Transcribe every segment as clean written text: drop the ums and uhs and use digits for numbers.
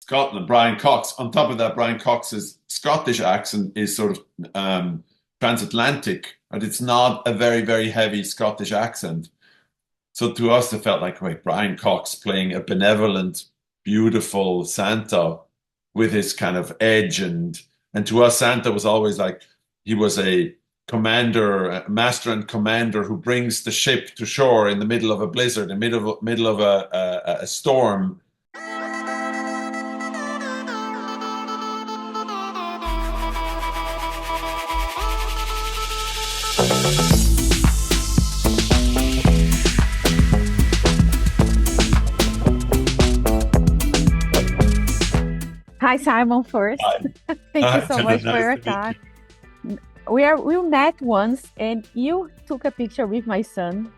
Scotland, Brian Cox. On top of that, Brian Cox's Scottish accent is sort of transatlantic, but it's not a very, very heavy Scottish accent. So to us, it felt like, wait, Brian Cox playing a benevolent, beautiful Santa with his kind of edge, and to us, Santa was always like he was a commander, a master and commander who brings the ship to shore in the middle of a blizzard, in the middle of a storm. Hi, Simon, first. Hi. Thank you so much Nice for your to meet time. you. We met once and you took a picture with my son.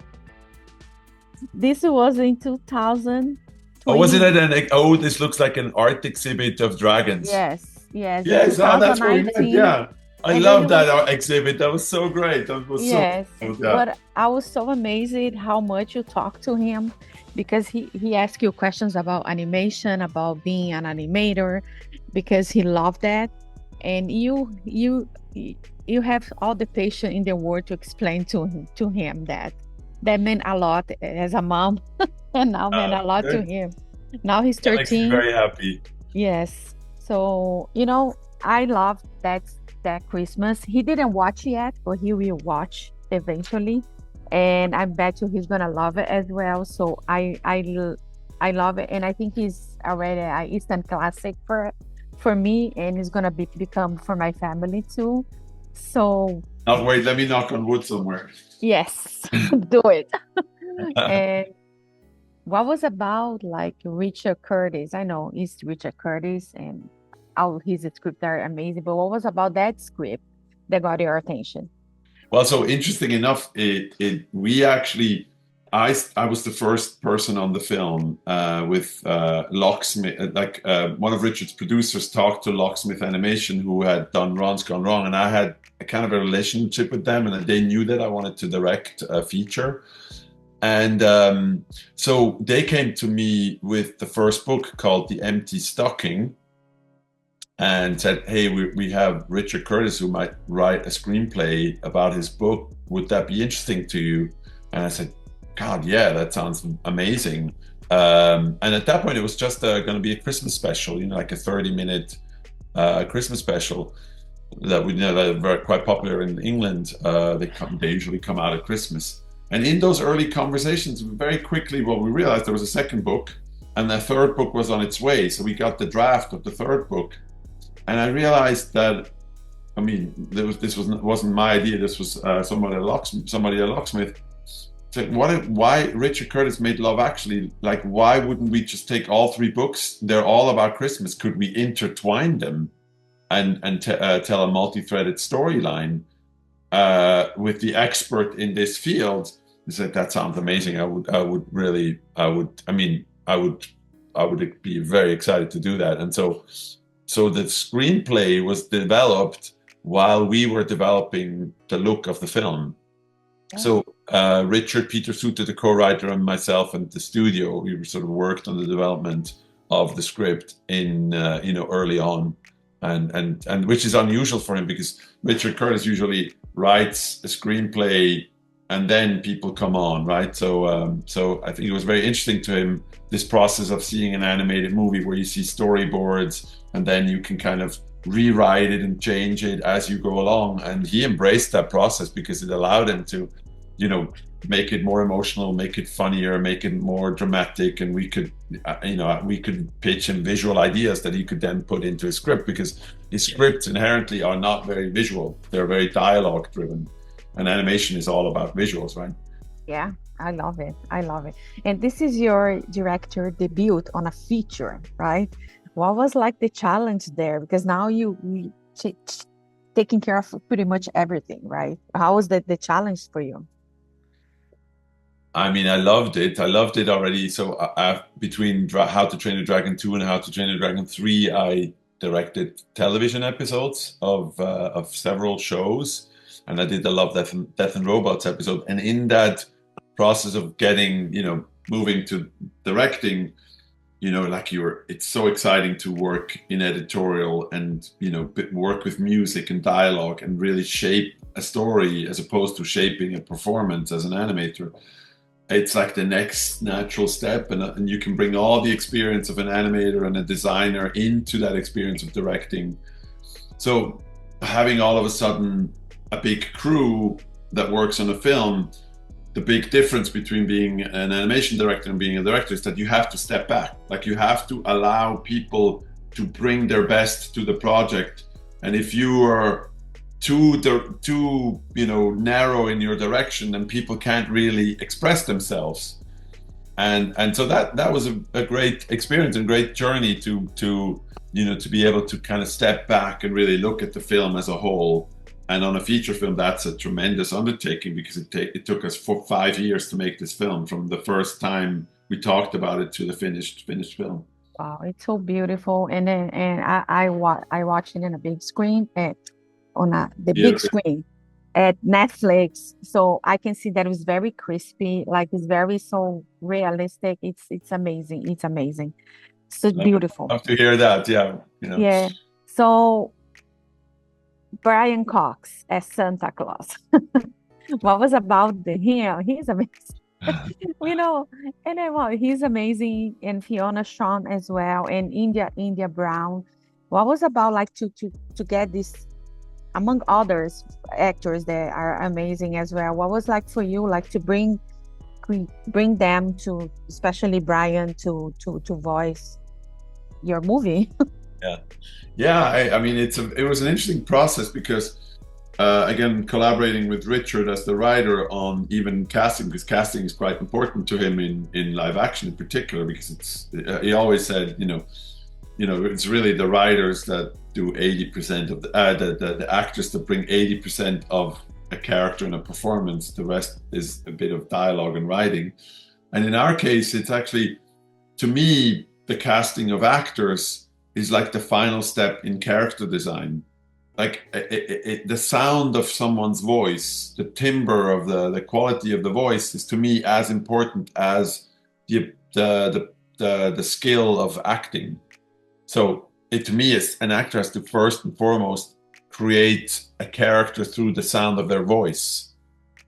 This was in Oh, was it 2020. at oh, this looks like an art exhibit of dragons. Yes, in Yes, oh, that's where we met. 2019. Yeah, I And then love it that was, art exhibit. That was so great. That was so yes, yeah. but I was so amazed how much you talked to him because he asked you questions about animation, about being an animator, because he loved that. And you have all the patience in the world to explain to him that meant a lot as a mom and now meant a lot to Great. him. Now he's That makes me 13. very happy. Yes. So, I love that Christmas. He didn't watch yet, but he will watch eventually. And I bet you he's gonna love it as well. So I love it, and I think he's already an instant classic for me, and it's gonna become for my family too. So Now, wait, let me knock on wood somewhere. yes, do it. And what was about like Richard Curtis? I know it's Richard Curtis and all his scripts are amazing, but what was about that script that got your attention? Well, so interesting enough, we actually, I was the first person on the film with Locksmith, one of Richard's producers talked to Locksmith Animation, who had done Ron's Gone Wrong, and I had a kind of a relationship with them, and they knew that I wanted to direct a feature. And so they came to me with the first book called The Empty Stocking, and said, "Hey, we have Richard Curtis who might write a screenplay about his book. Would that be interesting to you?" And I said, "God, yeah, that sounds amazing." And at that point, it was just going to be a Christmas special, like a 30-minute Christmas special that we know that are very quite popular in England. They usually come out at Christmas. And in those early conversations, very quickly, well, we realized there was a second book, and the third book was on its way. So we got the draft of the third book. And I realized that, I mean, wasn't my idea. This was somebody at Locksmith. Said, why Richard Curtis made Love Actually? Like, why wouldn't we just take all three books? They're all about Christmas. Could we intertwine them and tell a multi-threaded storyline with the expert in this field? He said, that sounds amazing. I would be very excited to do that. And so the screenplay was developed while we were developing the look of the film. So Richard, Peter Suter, the co-writer, and myself and the studio, we were sort of worked on the development of the script in early on, and which is unusual for him because Richard Curtis usually writes a screenplay and then people come on, right? So I think it was very interesting to him, this process of seeing an animated movie where you see storyboards and then you can kind of rewrite it and change it as you go along. And he embraced that process because it allowed him to, make it more emotional, make it funnier, make it more dramatic. And we could pitch him visual ideas that he could then put into his script, because his scripts inherently are not very visual. They're very dialogue driven. And animation is all about visuals, right? Yeah, I love it. I love it. And this is your director debut on a feature, right? What was like the challenge there? Because now you taking care of pretty much everything, right? How was the challenge for you? I mean, I loved it. I loved it already. So between How to Train a Dragon 2 and How to Train a Dragon 3, I directed television episodes of several shows. And I did the Love, Death and Robots episode. And in that process of moving to directing, like it's so exciting to work in editorial and, work with music and dialogue and really shape a story as opposed to shaping a performance as an animator. It's like the next natural step, and you can bring all the experience of an animator and a designer into that experience of directing. So having all of a sudden a big crew that works on a film, the big difference between being an animation director and being a director is that you have to step back. Like, you have to allow people to bring their best to the project. And if you are too narrow in your direction, then people can't really express themselves. And so that was a great experience and great journey to be able to kind of step back and really look at the film as a whole. And on a feature film, that's a tremendous undertaking, because it took us 5 years to make this film, from the first time we talked about it to the finished film. Wow, it's so beautiful. And then I watched it in a big screen the Yeah, big screen at Netflix. So I can see that it was very crispy, like it's very so realistic. It's amazing. It's amazing. So beautiful. love to hear that. Yeah, Yeah. So Brian Cox as Santa Claus. What was about him? He's amazing. You know, and then well, he's amazing, and Fiona Shaw as well, and India Brown. What was about like to get this among others actors that are amazing as well? What was like for you, like to bring them to, especially Brian, to voice your movie? yeah, yeah. I mean, it was an interesting process, because again, collaborating with Richard as the writer on even casting, because casting is quite important to him in live action in particular, because he always said, it's really the writers that do 80% of the actors that bring 80% of a character in a performance. The rest is a bit of dialogue and writing. And in our case, it's actually, to me, the casting of actors is like the final step in character design. Like the sound of someone's voice, the timbre of the quality of the voice is, to me, as important as the skill of acting. So to me, an actor has to first and foremost create a character through the sound of their voice.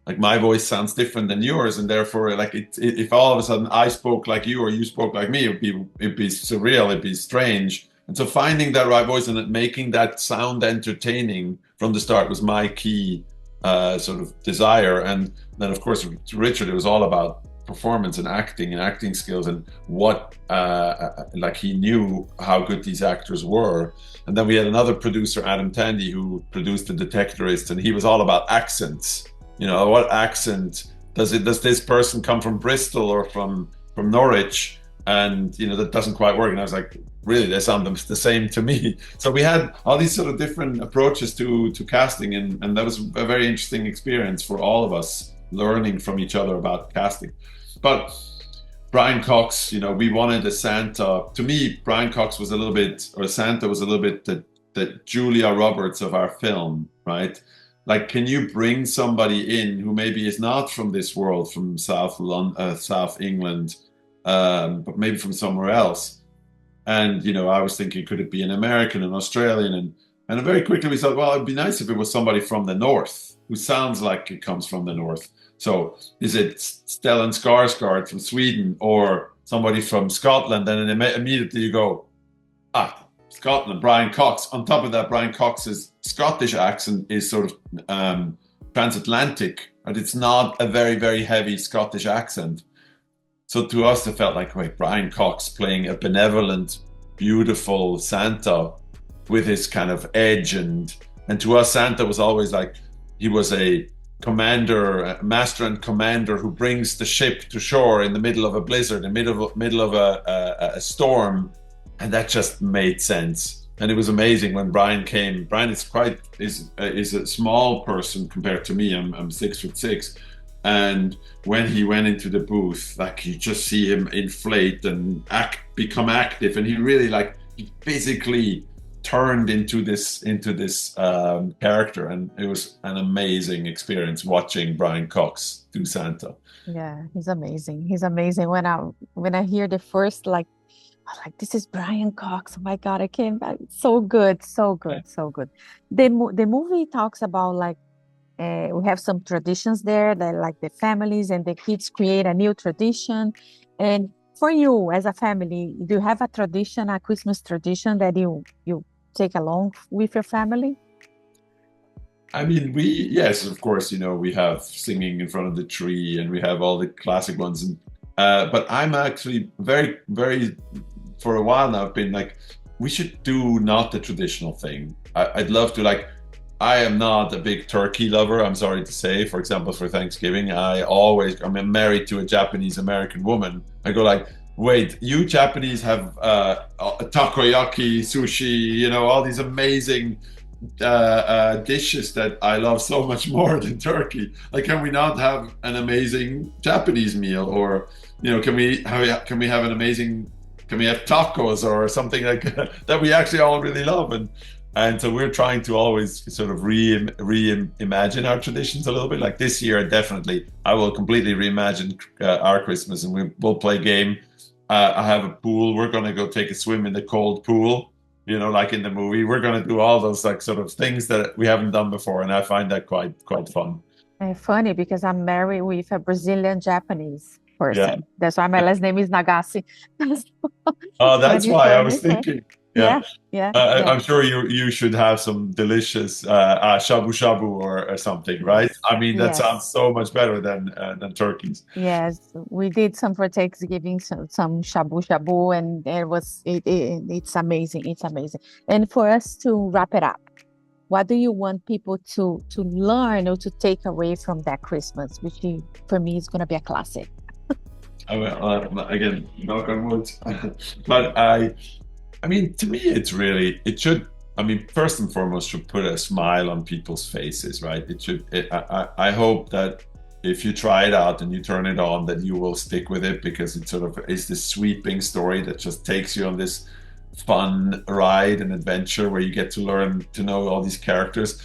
Like, my voice sounds different than yours, and therefore, like, if all of a sudden I spoke like you or you spoke like me, it'd be surreal, it'd be strange. And so finding that right voice and making that sound entertaining from the start was my key sort of desire. And then, of course, to Richard, it was all about performance and acting skills, and what like, he knew how good these actors were. And then we had another producer, Adam Tandy, who produced The Detectorist, and he was all about accents. What accent does this person come from, Bristol or from Norwich? And that doesn't quite work. And I was like, really, they sound the same to me. So we had all these sort of different approaches to casting, and that was a very interesting experience for all of us, learning from each other about casting. But Brian Cox, we wanted a Santa. To me, Brian Cox was a little bit, or Santa was a little bit, the Julia Roberts of our film, right? Like, can you bring somebody in who maybe is not from this world, from South England, but maybe from somewhere else? And I was thinking, could it be an American, an Australian, and very quickly we thought, well, it'd be nice if it was somebody from the north who sounds like it comes from the north. So is it Stellan Skarsgård from Sweden, or somebody from Scotland? And then immediately you go, Scotland, Brian Cox. On top of that, Brian Cox's Scottish accent is sort of transatlantic, but it's not a very, very heavy Scottish accent. So to us, it felt like, wait, Brian Cox playing a benevolent, beautiful Santa with his kind of edge. And to us, Santa was always like, he was a master and commander who brings the ship to shore in the middle of a blizzard, in the middle of a storm. And that just made sense. And it was amazing when Brian came. Brian is a small person compared to me. I'm 6'6". And when he went into the booth, like, you just see him inflate and become active. And he really, like, he physically turned into this character. And it was an amazing experience watching Brian Cox do Santa. Yeah, he's amazing. He's amazing. When I hear the first, like, was like, this is Brian Cox. Oh my God, I can't. So good, so good, so good. The movie talks about like we have some traditions there that like the families and the kids create a new tradition. And for you as a family, do you have a tradition, a Christmas tradition that you take along with your family? I mean, yes, of course, we have singing in front of the tree and we have all the classic ones. But I'm actually very, very, for a while now, I've been like, we should do not the traditional thing. I'd love to, like, I am not a big turkey lover, I'm sorry to say. For example, for Thanksgiving, I'm married to a Japanese American woman. I go like, wait, you Japanese have takoyaki, sushi, all these amazing dishes that I love so much more than turkey. Like, can we not have an amazing Japanese meal, or can we have an amazing? Can we have tacos or something like that we actually all really love? And so we're trying to always sort of reimagine our traditions a little bit. Like this year, definitely, I will completely reimagine our Christmas, and we'll play a game. I have a pool. We're going to go take a swim in the cold pool. Like in the movie, we're going to do all those like sort of things that we haven't done before, and I find that quite fun. Funny because I'm married with a Brazilian Japanese Yeah. person. That's why my last name is Nagase. Oh, that's Funny, why I funny, was funny. thinking. Yeah. Yeah, yeah. I'm sure you should have some delicious shabu shabu or something, right? Yes, I mean, that sounds yes, so much better than turkeys. yes. We did some for Thanksgiving, some shabu shabu, and it's amazing. It's amazing. And for us to wrap it up, what do you want people to learn or to take away from that Christmas, which for me is gonna be a classic? Again, knock on wood. But I mean, to me, it should, I mean, first and foremost, should put a smile on people's faces, right? I hope that if you try it out and you turn it on, that you will stick with it, because it sort of is this sweeping story that just takes you on this fun ride and adventure where you get to learn to know all these characters.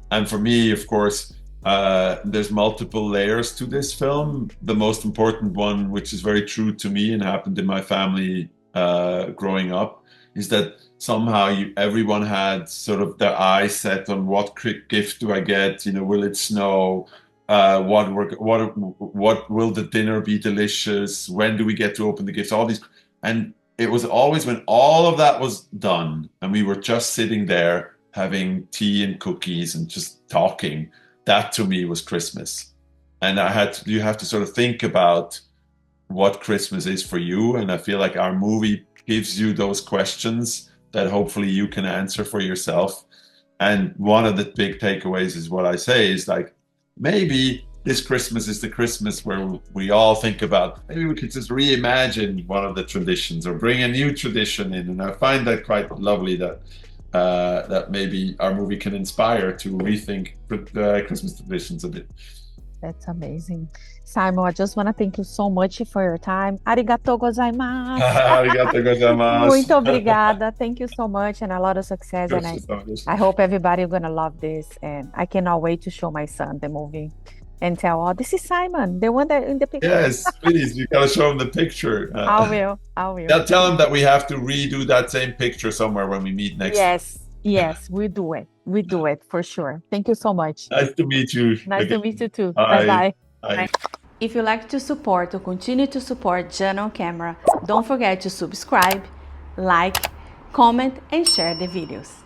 And for me, of course, there's multiple layers to this film. The most important one, which is very true to me and happened in my family growing up, is that somehow everyone had sort of their eyes set on what gift do I get? Will it snow? What will the dinner be delicious? When do we get to open the gifts? All these, and it was always when all of that was done and we were just sitting there having tea and cookies and just talking. That to me was Christmas, and you have to sort of think about what Christmas is for you. And I feel like our movie gives you those questions that hopefully you can answer for yourself. And one of the big takeaways is what I say is like, maybe this Christmas is the Christmas where we all think about, maybe we could just reimagine one of the traditions or bring a new tradition in. And I find that quite lovely that maybe our movie can inspire to rethink Christmas traditions a bit. That's amazing. Simon, I just want to thank you so much for your time. Arigatou gozaimasu. Arigatou gozaimasu. Muito obrigada. Thank you so much, and a lot of success. And I hope everybody is going to love this. And I cannot wait to show my son the movie and tell, oh, this is Simon, the one that in the picture. Yes, please. You got to show him the picture. I will. Tell him that we have to redo that same picture somewhere when we meet next. Yes, we do it. We do it for sure. Thank you so much. Nice to meet you. Nice to meet you too. Bye. Bye. If you like to support or continue to support Jana on Camera, don't forget to subscribe, like, comment, and share the videos.